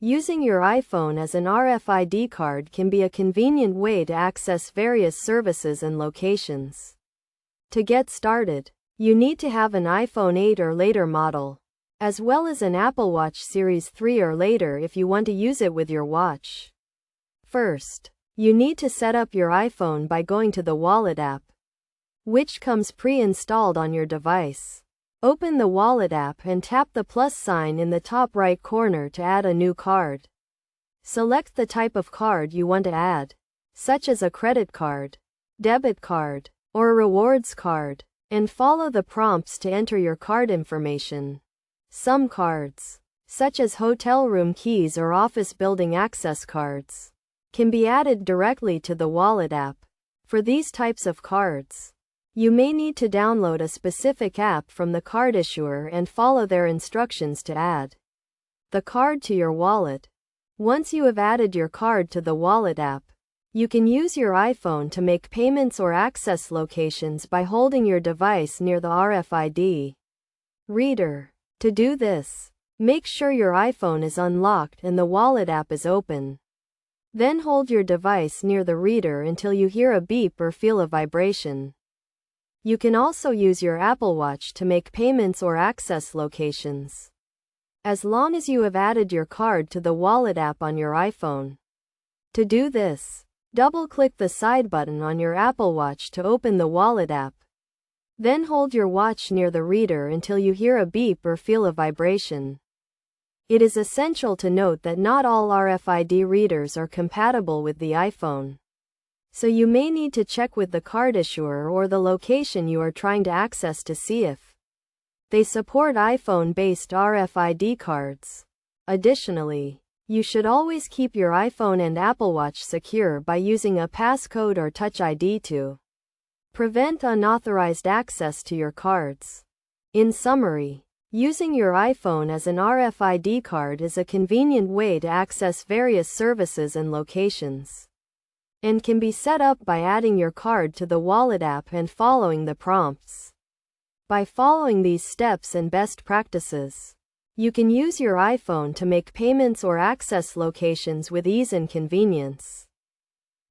Using your iPhone as an RFID card can be a convenient way to access various services and locations. To get started, you need to have an iPhone 8 or later model, as well as an Apple Watch Series 3 or later if you want to use it with your watch. First, you need to set up your iPhone by going to the Wallet app, which comes pre-installed on your device. Open the Wallet app and tap the plus sign in the top right corner to add a new card. Select the type of card you want to add, such as a credit card, debit card, or a rewards card, and follow the prompts to enter your card information. Some cards, such as hotel room keys or office building access cards, can be added directly to the Wallet app. For these types of cards, you may need to download a specific app from the card issuer and follow their instructions to add the card to your wallet. Once you have added your card to the Wallet app, you can use your iPhone to make payments or access locations by holding your device near the RFID reader. To do this, make sure your iPhone is unlocked and the Wallet app is open. Then hold your device near the reader until you hear a beep or feel a vibration. You can also use your Apple Watch to make payments or access locations, as long as you have added your card to the Wallet app on your iPhone. To do this, double-click the side button on your Apple Watch to open the Wallet app. Then hold your watch near the reader until you hear a beep or feel a vibration. It is essential to note that not all RFID readers are compatible with the iPhone, so you may need to check with the card issuer or the location you are trying to access to see if they support iPhone-based RFID cards. Additionally, you should always keep your iPhone and Apple Watch secure by using a passcode or Touch ID to prevent unauthorized access to your cards. In summary, using your iPhone as an RFID card is a convenient way to access various services and locations, and can be set up by adding your card to the Wallet app and following the prompts. By following these steps and best practices, you can use your iPhone to make payments or access locations with ease and convenience.